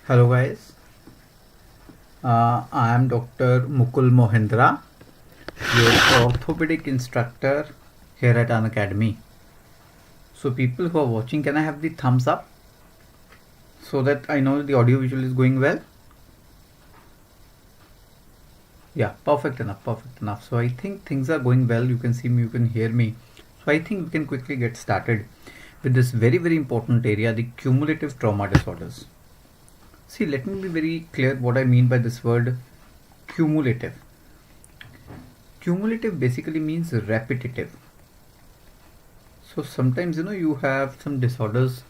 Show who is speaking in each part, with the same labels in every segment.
Speaker 1: Hello guys, I am Dr. Mukul Mohindra, your orthopedic instructor here at Unacademy. So people who are watching, can I have the thumbs up so that I know the audio visual is going well? Yeah, perfect enough. So I think things are going well. You can see me, you can hear me. So I think we can quickly get started with this very important area, the cumulative trauma disorders. See, let me be very clear what I mean by this word cumulative. Cumulative basically means repetitive. So sometimes you have some disorders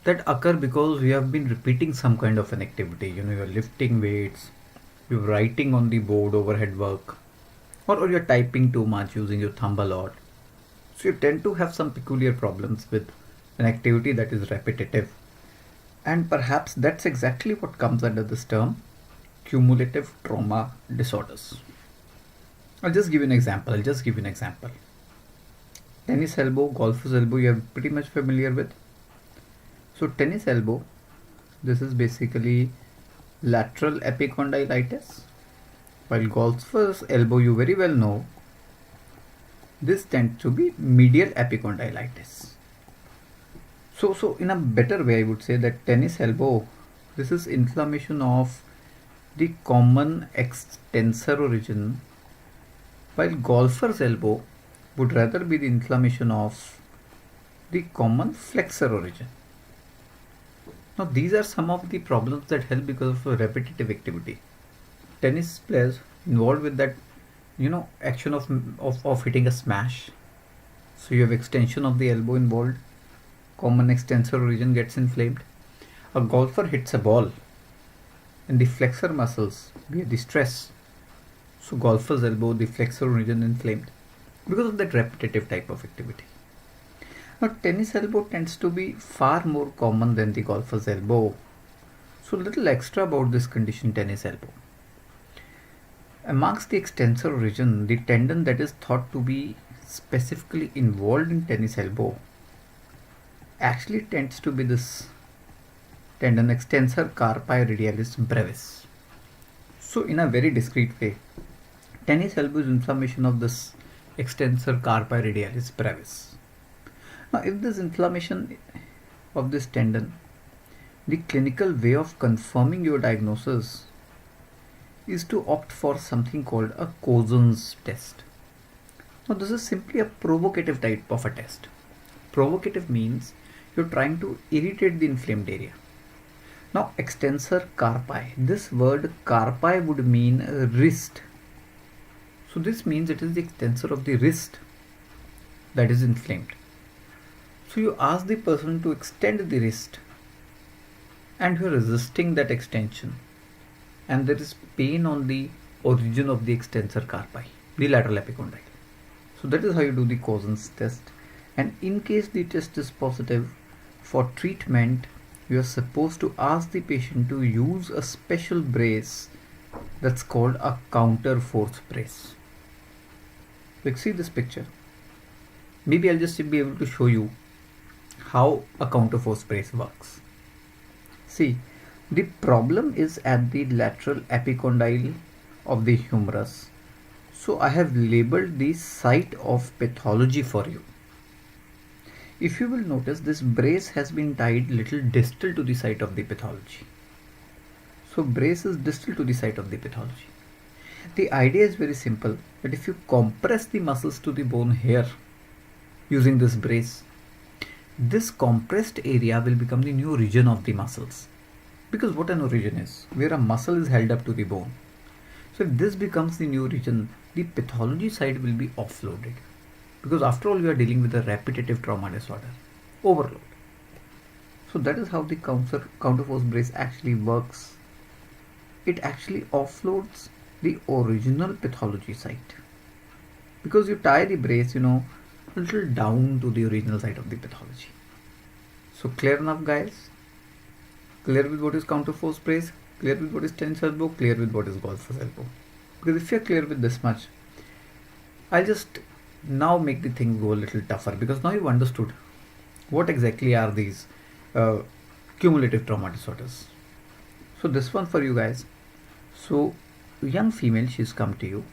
Speaker 1: that occur because you have been repeating some kind of an activity. You're lifting weights, you're writing on the board overhead work, or you're typing too much using your thumb a lot. So you tend to have some peculiar problems with an activity that is repetitive. And perhaps that's exactly what comes under this term, cumulative trauma disorders. I'll just give you an example. Tennis elbow, golfer's elbow, you're pretty much familiar with. So tennis elbow, this is basically lateral epicondylitis. While golfer's elbow, you very well know, this tends to be medial epicondylitis. So in a better way, I would say that tennis elbow, this is inflammation of the common extensor origin, while golfer's elbow would rather be the inflammation of the common flexor origin. Now these are some of the problems that help because of repetitive activity. Tennis players involved with that, action of hitting a smash. So you have extension of the elbow involved. Common extensor region gets inflamed. A golfer hits a ball and the flexor muscles bear the stress. So golfer's elbow, the flexor region inflamed because of that repetitive type of activity. Now tennis elbow tends to be far more common than the golfer's elbow. So little extra about this condition, tennis elbow. Amongst the extensor region, the tendon that is thought to be specifically involved in tennis elbow actually tends to be this tendon extensor carpi radialis brevis. So in a very discrete way, tennis elbow is inflammation of this extensor carpi radialis brevis. Now if this inflammation of this tendon, the clinical way of confirming your diagnosis is to opt for something called a Cosen's test. Now this is simply a provocative type of a test. Provocative means you're trying to irritate the inflamed area. Now extensor carpi, this word carpi would mean wrist. So this means it is the extensor of the wrist that is inflamed. So you ask the person to extend the wrist and you're resisting that extension, and there is pain on the origin of the extensor carpi, the lateral epicondyle. So that is how you do the Cosen's test. And in case the test is positive, for treatment, you are supposed to ask the patient to use a special brace that's called a counter force brace. Like, see this picture. Maybe I'll just be able to show you how a counter force brace works. See, the problem is at the lateral epicondyle of the humerus. So I have labeled the site of pathology for you. If you will notice, this brace has been tied little distal to the site of the pathology. So brace is distal to the site of the pathology. The idea is very simple, that if you compress the muscles to the bone here using this brace, this compressed area will become the new region of the muscles. Because what an region is, where a muscle is held up to the bone. So if this becomes the new region, the pathology side will be offloaded. Because after all, you are dealing with a repetitive trauma disorder, overload. So that is how the counter force brace actually works. It actually offloads the original pathology site. Because you tie the brace, a little down to the original site of the pathology. So clear enough, guys? Clear with what is counter force brace? Clear with what is tennis elbow? Clear with what is golfer's elbow? Because if you are clear with this much, I'll just now make the thing go a little tougher, because now you've understood what exactly are these cumulative trauma disorders. So this one for you guys. So young female, she's come to you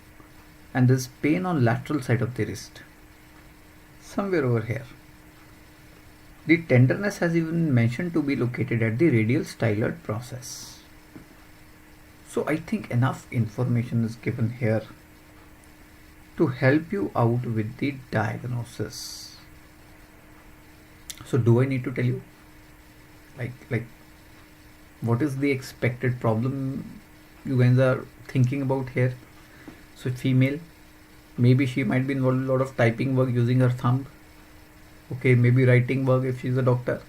Speaker 1: and there's pain on lateral side of the wrist, somewhere over here. The tenderness has even mentioned to be located at the radial styloid process. So I think enough information is given here to help you out with the diagnosis. So do I need to tell you like what is the expected problem you guys are thinking about here? So female, maybe she might be involved in a lot of typing work using her thumb. Okay, maybe writing work if she's a doctor.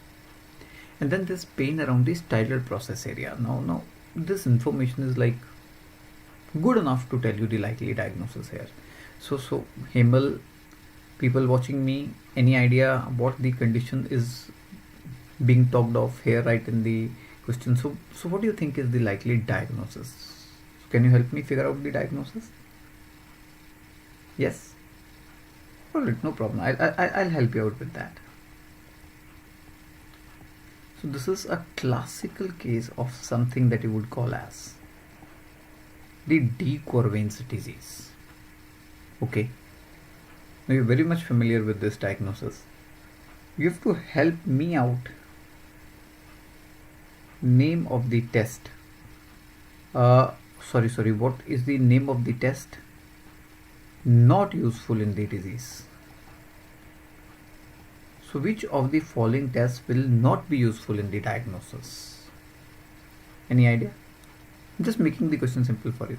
Speaker 1: And then there's pain around the styloid process area. Now this information is like good enough to tell you the likely diagnosis here. So Hemal, people watching me, any idea what the condition is being talked of here right in the question? So what do you think is the likely diagnosis? Can you help me figure out the diagnosis? Yes? Alright, no problem. I'll help you out with that. So this is a classical case of something that you would call as the Decorvince disease. Okay. Now you're very much familiar with this diagnosis. You have to help me out. Name of the test. Sorry. What is the name of the test? Not useful in the disease. So which of the following tests will not be useful in the diagnosis? Any idea? I'm just making the question simple for you.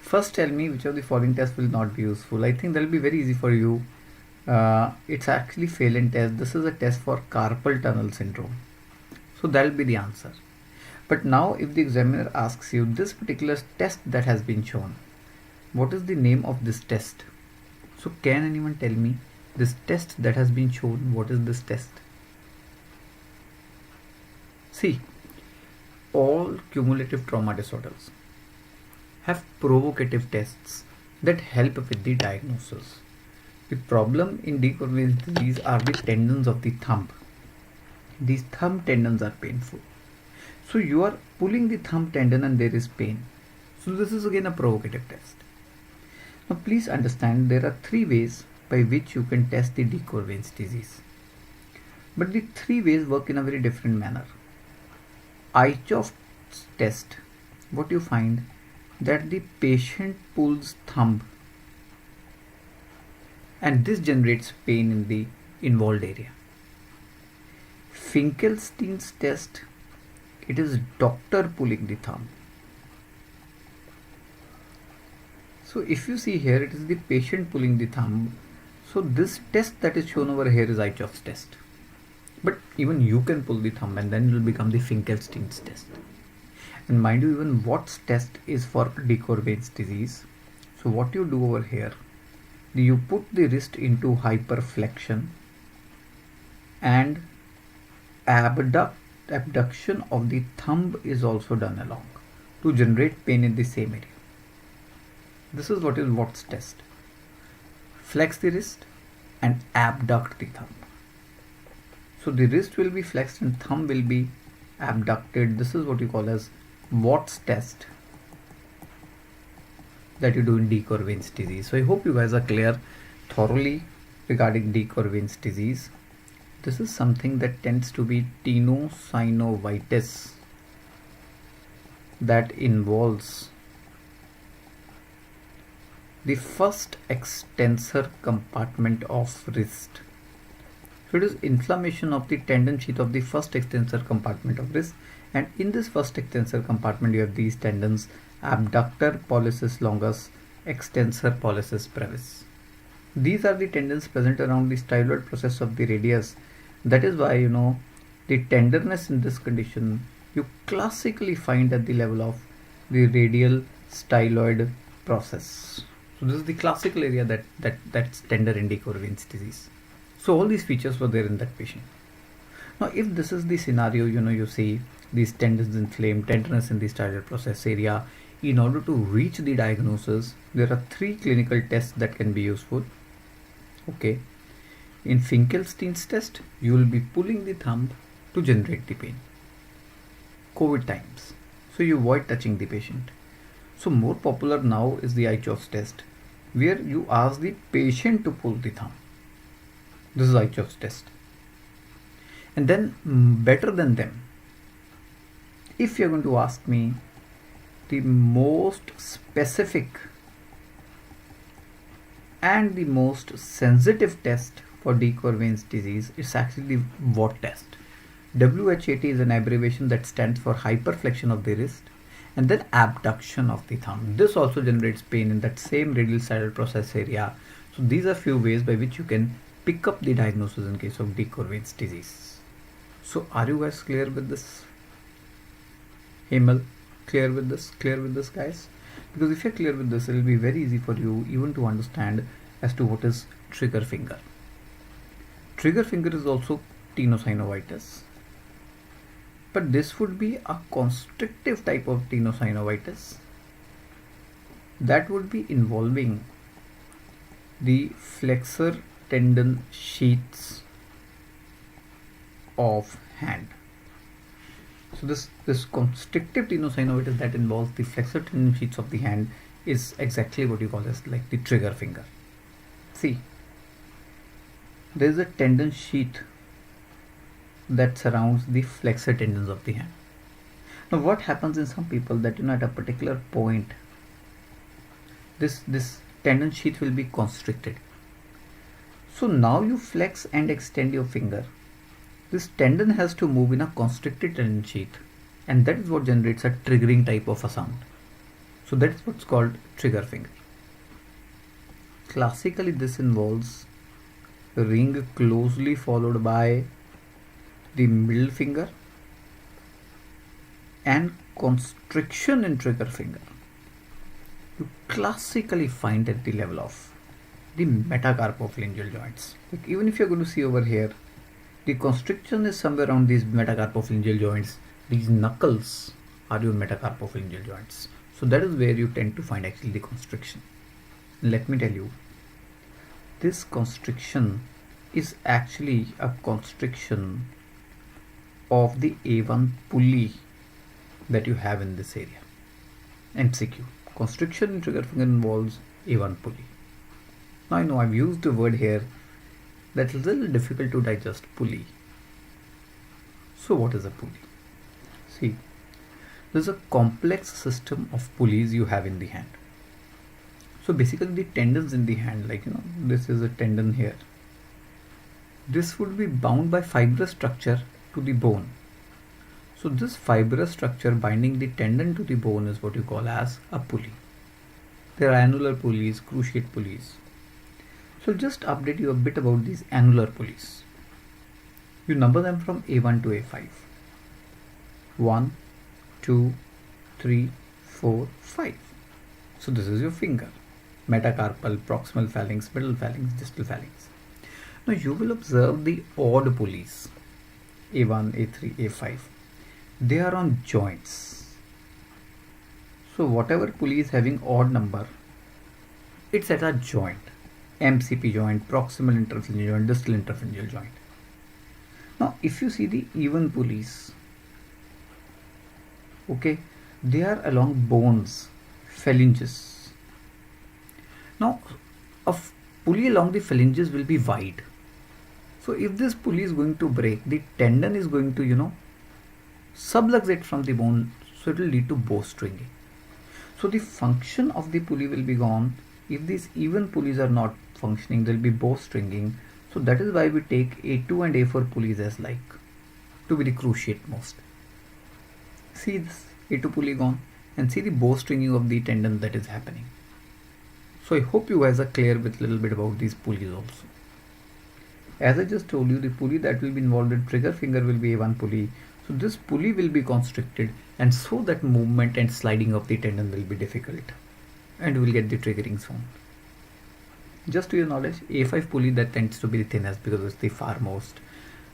Speaker 1: First tell me which of the following tests will not be useful. I think that will be very easy for you. It's actually Phelan test. This is a test for carpal tunnel syndrome. So that will be the answer. But now if the examiner asks you this particular test that has been shown, what is the name of this test? So can anyone tell me this test that has been shown, what is this test? See, all cumulative trauma disorders have provocative tests that help with the diagnosis. The problem in Decorvince disease are the tendons of the thumb. These thumb tendons are painful. So you are pulling the thumb tendon and there is pain. So this is again a provocative test. Now please understand there are three ways by which you can test the Decorvince disease. But the three ways work in a very different manner. Eichhoff's test, what you find that the patient pulls thumb and this generates pain in the involved area. Finkelstein's test, it is doctor pulling the thumb. So if you see here, it is the patient pulling the thumb. So this test that is shown over here is Eichhoff's test. But even you can pull the thumb and then it will become the Finkelstein's test. And mind you, even Watt's test is for Decorvince disease. So what you do over here, you put the wrist into hyperflexion and abduction of the thumb is also done along to generate pain in the same area. This is what is Watt's test. Flex the wrist and abduct the thumb. So the wrist will be flexed and thumb will be abducted. This is what you call as Watt's test that you do in Decorvince disease. So I hope you guys are clear thoroughly regarding Decorvince disease. This is something that tends to be tenosynovitis that involves the first extensor compartment of wrist. So it is inflammation of the tendon sheath of the first extensor compartment of wrist, and in this first extensor compartment you have these tendons: abductor pollicis longus, extensor pollicis brevis. These are the tendons present around the styloid process of the radius. That is why the tenderness in this condition you classically find at the level of the radial styloid process. So this is the classical area that's tender in Decorvince disease. So all these features were there in that patient. Now if this is the scenario, you see these tendons inflamed, tenderness in the styloid process area, in order to reach the diagnosis, there are three clinical tests that can be useful. Okay. In Finkelstein's test, you will be pulling the thumb to generate the pain. COVID times. So you avoid touching the patient. So more popular now is the Eichhoff's test, where you ask the patient to pull the thumb. This is Eichhoff's test. And then better than them, if you're going to ask me, the most specific and the most sensitive test for Decorvince disease is actually the WHAT test. WHAT is an abbreviation that stands for hyperflexion of the wrist and then abduction of the thumb. This also generates pain in that same radial saddle process area. So these are few ways by which you can pick up the diagnosis in case of Decorvince disease. So are you guys clear with this? Hemal, clear with this guys? Because if you're clear with this, it will be very easy for you even to understand as to what is trigger finger. Trigger finger is also tenosynovitis, but this would be a constrictive type of tenosynovitis that would be involving the flexor tendon sheaths of hand. So this constrictive tenosynovitis that involves the flexor tendon sheaths of the hand is exactly what you call as like the trigger finger. See, there is a tendon sheath that surrounds the flexor tendons of the hand. Now what happens in some people that at a particular point this tendon sheath will be constricted. So now you flex and extend your finger. This tendon has to move in a constricted tendon sheath, and that is what generates a triggering type of a sound. So that is what's called trigger finger. Classically this involves ring closely followed by the middle finger and constriction in trigger finger. You classically find at the level of the metacarpophalangeal joints. Like even if you're going to see over here, the constriction is somewhere around these metacarpophalangeal joints. These knuckles are your metacarpophalangeal joints. So that is where you tend to find actually the constriction. Let me tell you, this constriction is actually a constriction of the A1 pulley that you have in this area. MCQ. Constriction in trigger finger involves A1 pulley. Now I know I've used a word here that is a little difficult to digest, pulley. So what is a pulley? See, there's a complex system of pulleys you have in the hand. So basically the tendons in the hand, like this is a tendon here. This would be bound by fibrous structure to the bone. So this fibrous structure binding the tendon to the bone is what you call as a pulley. There are annular pulleys, cruciate pulleys. So I'll just update you a bit about these annular pulleys. You number them from A1 to A5. 1, 2, 3, 4, 5. So this is your finger. Metacarpal, proximal phalanx, middle phalanx, distal phalanx. Now you will observe the odd pulleys. A1, A3, A5. They are on joints. So whatever pulley is having odd number, it's at a joint. MCP joint, proximal interphalangeal joint, distal interphalangeal joint. Now if you see the even pulleys, okay, they are along bones, phalanges. Now a pulley along the phalanges will be wide. So if this pulley is going to break, the tendon is going to subluxate from the bone, so it will lead to bowstringing. So the function of the pulley will be gone. If these even pulleys are not functioning, there will be bowstringing. So that is why we take A2 and A4 pulleys as like to be the cruciate most. See this A2 pulley gone, and see the bowstringing of the tendon that is happening. So I hope you guys are clear with a little bit about these pulleys also. As I just told you, the pulley that will be involved in trigger finger will be A1 pulley. So this pulley will be constricted, and so that movement and sliding of the tendon will be difficult, and you will get the triggering sound. Just to your knowledge, A5 pulley that tends to be the thinnest because it's the far most.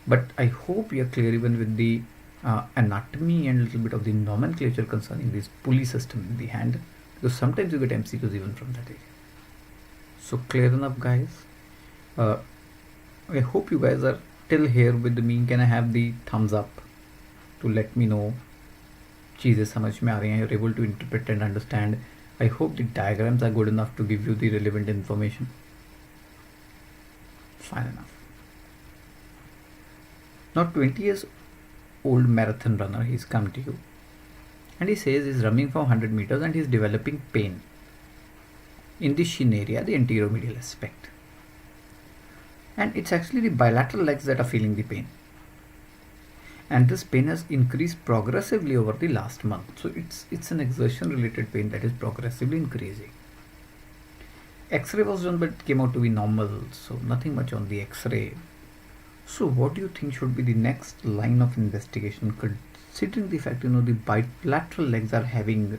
Speaker 1: But I hope you are clear even with the anatomy and a little bit of the nomenclature concerning this pulley system in the hand, because sometimes you get MCQs even from that area. So clear enough, guys? I hope you guys are till here with me. Can I have the thumbs up to let me know चीज़ें समझ में आ रही हैं, you're able to interpret and understand. I hope the diagrams are good enough to give you the relevant information. Fine enough. Now 20 years old marathon runner, he's come to you and he says he's running for 100 meters and he's developing pain in the shin area, the anteromedial aspect. And it's actually the bilateral legs that are feeling the pain. And this pain has increased progressively over the last month. So it's an exertion related pain that is progressively increasing. X-ray was done but it came out to be normal, so nothing much on the X-ray. So what do you think should be the next line of investigation, considering the fact the bilateral legs are having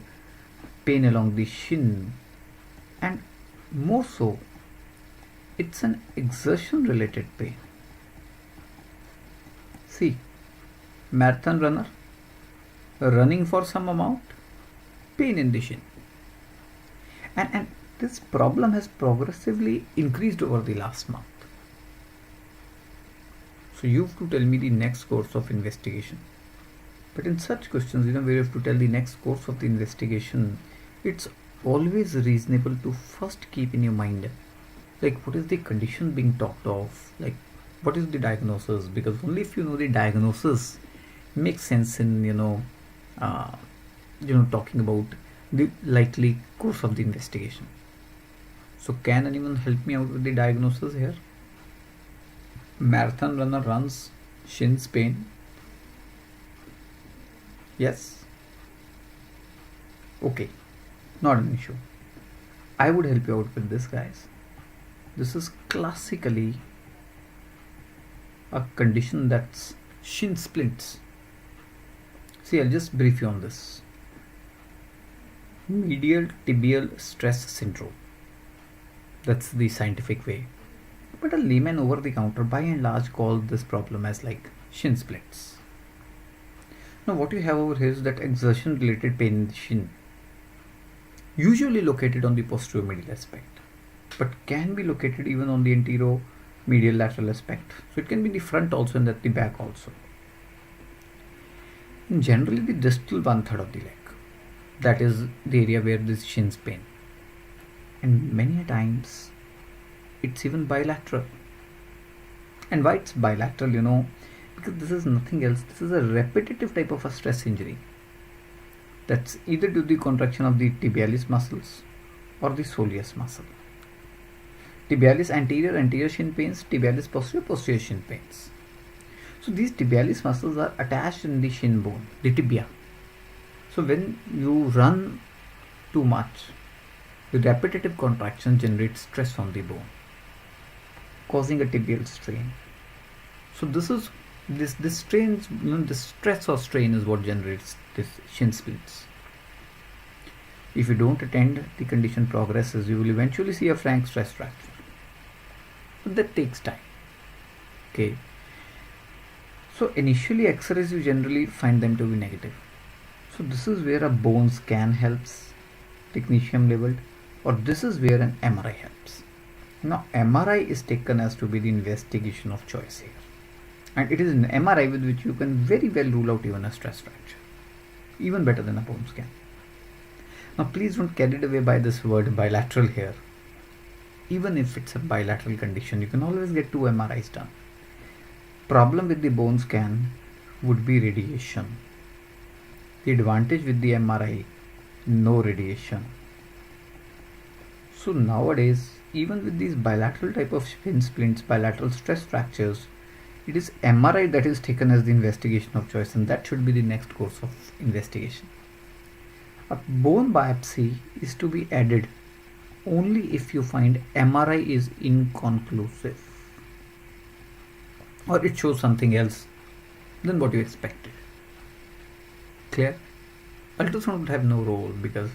Speaker 1: pain along the shin, and more so it's an exertion related pain. See, marathon runner running for some amount, pain in the shin, and this problem has progressively increased over the last month. So you have to tell me the next course of investigation. But in such questions, where you have to tell the next course of the investigation, it's always reasonable to first keep in your mind, like, what is the condition being talked of, like what is the diagnosis, because only if you know the diagnosis makes sense in talking about the likely course of the investigation. So can anyone help me out with the diagnosis here? Marathon runner runs, shins pain. Yes. Okay, not an issue. I would help you out with this, guys. This is classically a condition that's shin splints. See, I'll just brief you on this. Medial tibial stress syndrome. That's the scientific way. But a layman over the counter by and large call this problem as like shin splints. Now what you have over here is that exertion related pain in the shin, usually located on the posterior medial aspect, but can be located even on the anterior medial lateral aspect. So it can be in the front also and at the back also. And generally the distal 1/3 of the leg, that is the area where this shin's pain. And many a times it's even bilateral. And why it's bilateral, because this is nothing else. This is a repetitive type of a stress injury. That's either due to the contraction of the tibialis muscles or the soleus muscle. Tibialis anterior shin pains, tibialis posterior shin pains. So these tibialis muscles are attached in the shin bone, the tibia. So when you run too much, the repetitive contraction generates stress on the bone, causing a tibial strain. So this strain, this stress or strain is what generates this shin splints. If you don't attend, the condition progresses. You will eventually see a frank stress fracture. But that takes time. Okay. So initially X-rays you generally find them to be negative. So this is where a bone scan helps, technetium leveled, or this is where an MRI helps. Now MRI is taken as to be the investigation of choice here. And it is an MRI with which you can very well rule out even a stress fracture, even better than a bone scan. Now please don't get carried away by this word bilateral here. Even if it's a bilateral condition, you can always get 2 MRIs done. Problem with the bone scan would be radiation. The advantage with the MRI, no radiation. So nowadays, even with these bilateral type of shin splints, bilateral stress fractures, it is MRI that is taken as the investigation of choice, and that should be the next course of investigation. A bone biopsy is to be added only if you find MRI is inconclusive or it shows something else than what you expected. Clear? Ultrasound would have no role because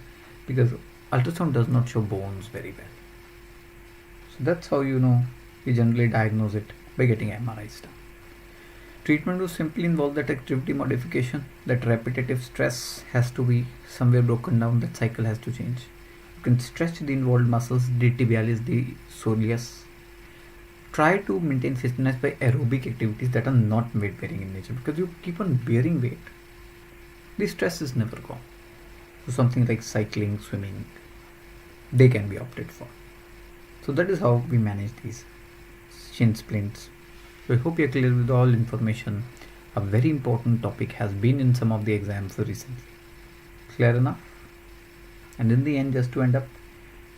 Speaker 1: ultrasound does not show bones very well. So that's how you generally diagnose it, by getting MRIs done. Treatment will simply involve that activity modification. That repetitive stress has to be somewhere broken down. That cycle has to change. You can stretch the involved muscles, the tibialis, the soleus. Try to maintain fitness by aerobic activities that are not weight bearing in nature, because you keep on bearing weight. the stress is never gone. So something like cycling, swimming, they can be opted for. So that is how we manage these shin splints. So I hope you're clear with all information. A very important topic has been in some of the exams recently. Clear enough? And in the end, just to end up,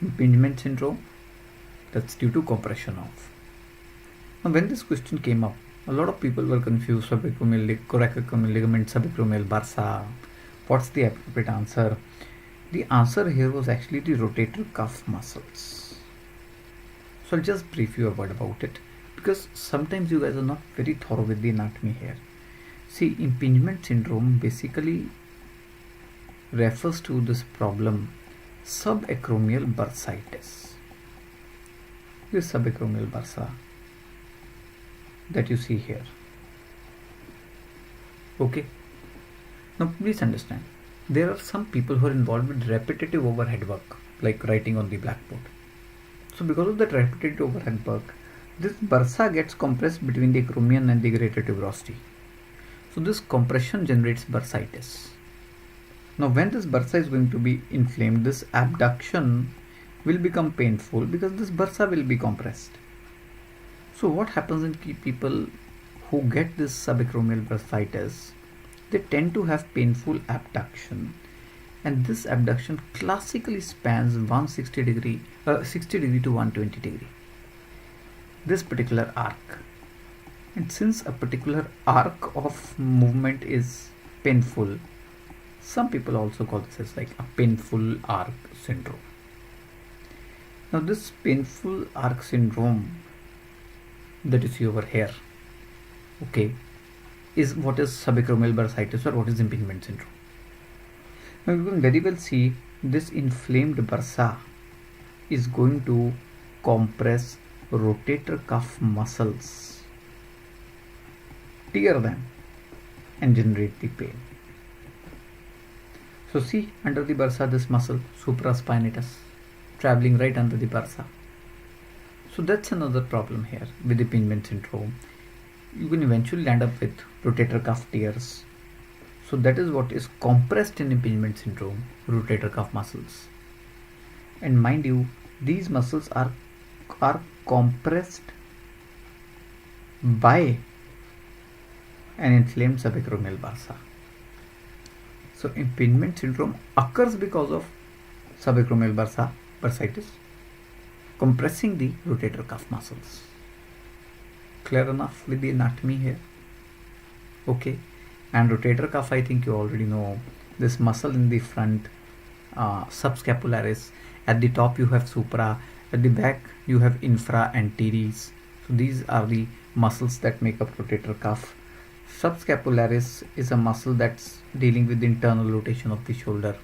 Speaker 1: impingement syndrome, that's due to compression of. Now when this question came up, a lot of people were confused. Coracoacromial ligament, subacromial bursa. What's the appropriate answer? The answer here was actually the rotator cuff muscles. So I'll just brief you a word about it, because sometimes you guys are not very thorough with the anatomy here. See, impingement syndrome basically refers to this problem, subacromial bursitis. This subacromial bursa that you see here. Okay. Now please understand, there are some people who are involved with repetitive overhead work, like writing on the blackboard. So because of that repetitive overhead work, this bursa gets compressed between the acromion and the greater tuberosity. So this compression generates bursitis. Now when this bursa is going to be inflamed, this abduction will become painful because this bursa will be compressed. So what happens in people who get this subacromial bursitis, they tend to have painful abduction, and this abduction classically spans 60 degree to 120 degree, this particular arc. And since a particular arc of movement is painful, some people also call this as like a painful arc syndrome. Now this painful arc syndrome that you see over here, okay, is what is subacromial bursitis or what is impingement syndrome. Now you can very well see this inflamed bursa is going to compress rotator cuff muscles, tear them and generate the pain. So see, under the bursa, this muscle supraspinatus traveling right under the bursa. So that's another problem here with impingement syndrome. You can eventually end up with rotator cuff tears. So that is what is compressed in impingement syndrome, rotator cuff muscles. And mind you, these muscles are compressed by an inflamed subacromial bursa. So impingement syndrome occurs because of subacromial bursitis compressing the rotator cuff muscles. Clear enough with the anatomy here? Okay. And rotator cuff, I think you already know, this muscle in the front, subscapularis. At the top you have supra, at the back you have infra and teres. So these are the muscles that make up rotator cuff. Subscapularis is a muscle that's dealing with the internal rotation of the shoulder.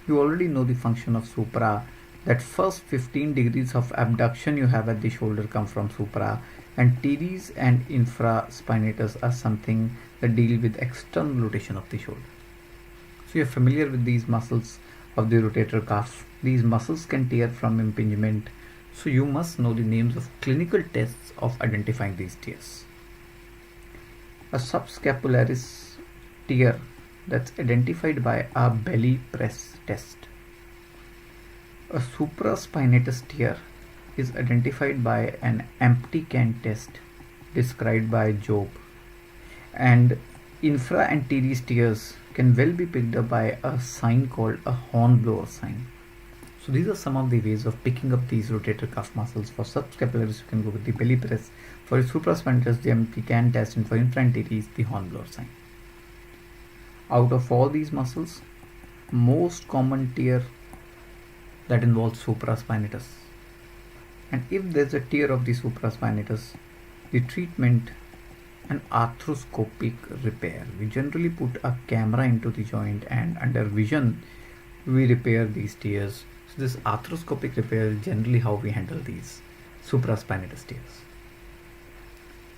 Speaker 1: You already know the function of supra, that first 15 degrees of abduction you have at the shoulder come from supra, and teres and infraspinatus are something that deal with external rotation of the shoulder. So you're familiar with these muscles of the rotator cuff. These muscles can tear from impingement. So you must know the names of clinical tests of identifying these tears. A subscapularis tear, that's identified by a belly press test. A supraspinatus tear is identified by an empty can test described by Job. And infra and teres tears can well be picked up by a sign called a hornblower sign. So these are some of the ways of picking up these rotator cuff muscles. For subscapularis, you can go with the belly press. For supraspinatus, the empty can test, and for infra and teres, the hornblower sign. Out of all these muscles, most common tear that involves supraspinatus. And if there's a tear of the supraspinatus, the treatment, an arthroscopic repair. We generally put a camera into the joint and under vision we repair these tears. So this arthroscopic repair is generally how we handle these supraspinatus tears.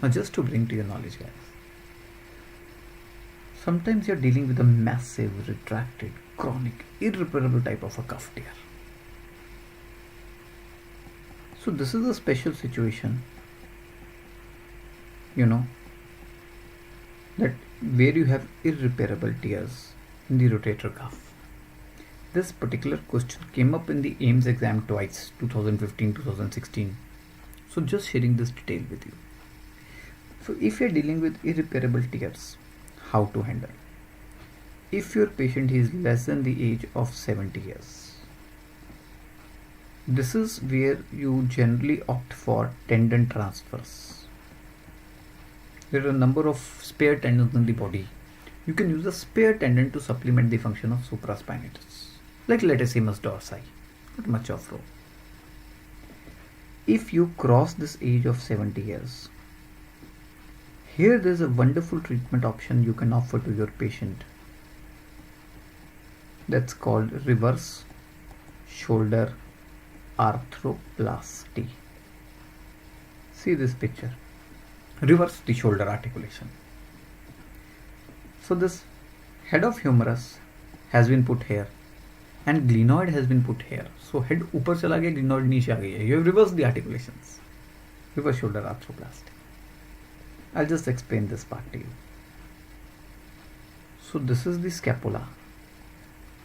Speaker 1: Now just to bring to your knowledge, guys, sometimes you're dealing with a massive, retracted, chronic, irreparable type of a cuff tear. So this is a special situation, that where you have irreparable tears. in the rotator cuff. This particular question came up in the AIMS exam twice, 2015-2016. So just sharing this detail with you. So if you're dealing with irreparable tears, how to handle? If your patient is less than the age of 70 years, this is where you generally opt for tendon transfers. There are a number of spare tendons in the body. You can use a spare tendon to supplement the function of supraspinatus, like latissimus dorsi, not much of role. If you cross this age of 70 years, here there is a wonderful treatment option you can offer to your patient. That's called reverse shoulder arthroplasty. See this picture. Reverse the shoulder articulation. So this head of humerus has been put here and glenoid has been put here. So head ऊपर चला गया, glenoid नीचे आ गई है. You have reversed the articulations. Reverse shoulder arthroplasty. I'll just explain this part to you. So this is the scapula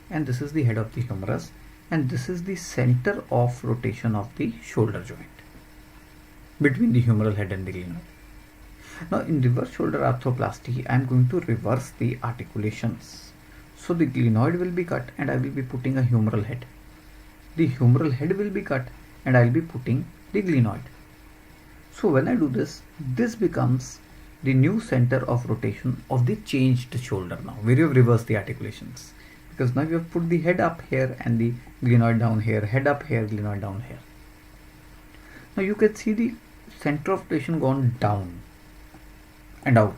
Speaker 1: and this is the head of the humerus and this is the center of rotation of the shoulder joint between the humeral head and the glenoid. Now in reverse shoulder arthroplasty, I am going to reverse the articulations. So the glenoid will be cut and I will be putting a humeral head. The humeral head will be cut and I will be putting the glenoid. So when I do this, this becomes the new center of rotation of the changed shoulder now, where you have reversed the articulations. Because now you have put the head up here and the glenoid down here, head up here, glenoid down here. Now you can see the center of rotation gone down and out.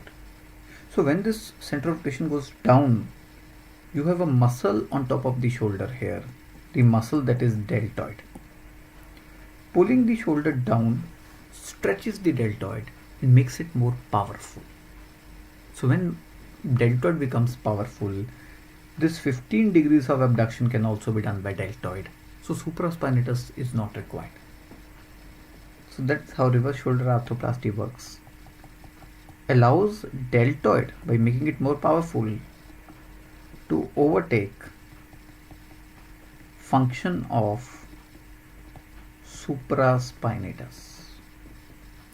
Speaker 1: So when this center of rotation goes down, you have a muscle on top of the shoulder here, the muscle that is deltoid. Pulling the shoulder down stretches the deltoid and makes it more powerful. So when deltoid becomes powerful, this 15 degrees of abduction can also be done by deltoid. So supraspinatus is not required. So that's how reverse shoulder arthroplasty works. Allows deltoid, by making it more powerful, to overtake function of supraspinatus.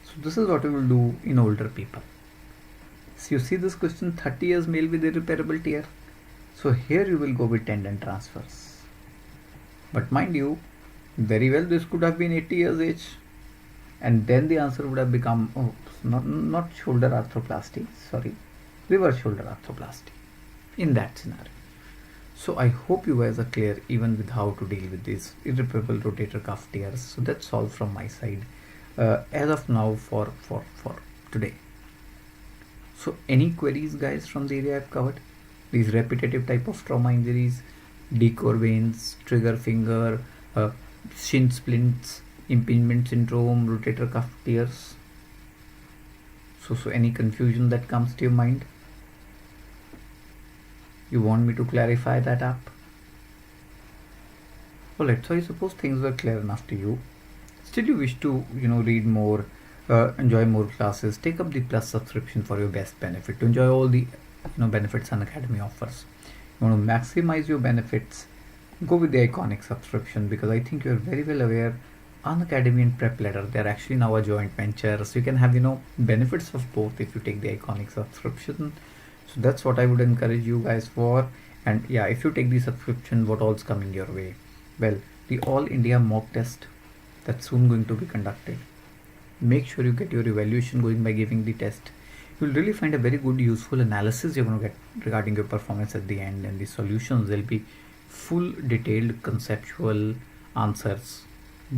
Speaker 1: So this is what we will do in older people. So you see this question, 30 years male with irreparable tear. So here you will go with tendon transfers. But mind you, very well this could have been 80 years age. And then the answer would have become, oh, not shoulder arthroplasty, sorry, reverse shoulder arthroplasty in that scenario. So I hope you guys are clear even with how to deal with these irreparable rotator cuff tears. So that's all from my side as of now for today. So any queries guys from the area I've covered? These repetitive type of trauma injuries, Decorvince, trigger finger, Shin Splints, Impingement Syndrome, rotator cuff tears. So any confusion that comes to your mind? You want me to clarify that up? Alright, so I suppose things were clear enough to you. Still you wish to, read more, enjoy more classes, take up the Plus subscription for your best benefit, to enjoy all the benefits Unacademy offers. You want to maximize your benefits, go with the Iconic subscription, because I think you're very well aware Unacademy and Prep Ladder, they're actually now a joint venture, so you can have benefits of both if you take the Iconic subscription. So that's what I would encourage you guys for. And yeah, if you take the subscription, what all's coming your way? Well, the All India mock test that's soon going to be conducted. Make sure you get your evaluation going by giving the test. You'll really find a very good useful analysis you're going to get regarding your performance at the end, and the solutions will be full detailed conceptual answers,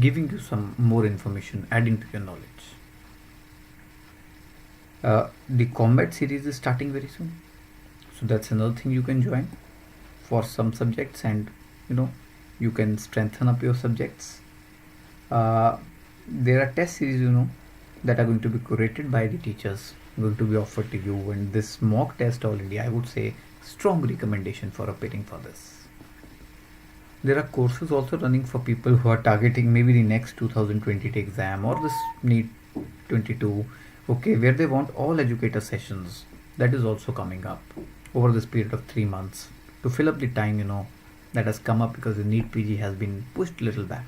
Speaker 1: giving you some more information, adding to your knowledge. The combat series is starting very soon, so that's another thing you can join for some subjects, and you can strengthen up your subjects. There are test series that are going to be curated by the teachers, going to be offered to you, and this mock test already, I would say, strong recommendation for appearing for this. There are courses also running for people who are targeting maybe the next 2020 exam or this NEET 22, okay, where they want all educator sessions. That is also coming up over this period of 3 months. to fill up the time, that has come up because the NEET PG has been pushed a little back.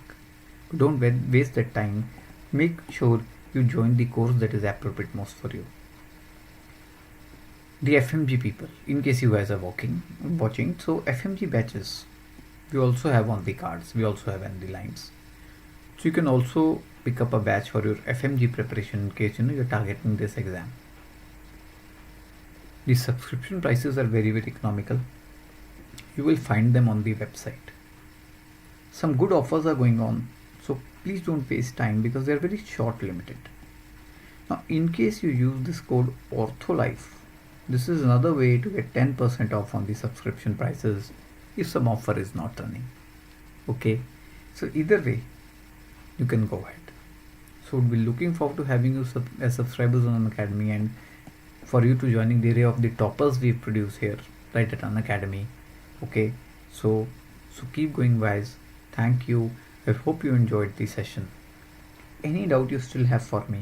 Speaker 1: Don't waste that time. Make sure you join the course that is appropriate most for you. The FMG people, in case you guys are watching, so FMG batches, we also have on the cards, we also have on the lines. So you can also pick up a batch for your FMG preparation in case you're targeting this exam. The subscription prices are very, very economical. You will find them on the website. Some good offers are going on, so please don't waste time because they are very short limited. Now, in case you use this code OrthoLife, this is another way to get 10% off on the subscription prices if some offer is not running. Okay, so either way, you can go ahead. So we'll be looking forward to having you as subscribers on Unacademy, and for you to joining the array of the toppers we produce here right at Unacademy. Okay, so keep going, guys. Thank you. I hope you enjoyed the session. Any doubt you still have for me,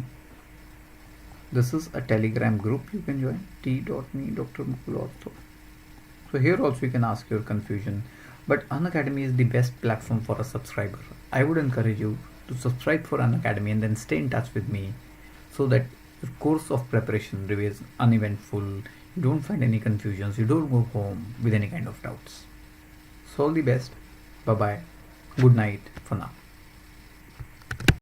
Speaker 1: this is a Telegram group you can join, t.me Dr. Mukul Ortho. So here also you can ask your confusion, but Unacademy is the best platform for a subscriber. I would encourage you to subscribe for Unacademy and then stay in touch with me so that your course of preparation remains uneventful, you don't find any confusions, you don't go home with any kind of doubts. So all the best. Bye bye. Good night for now.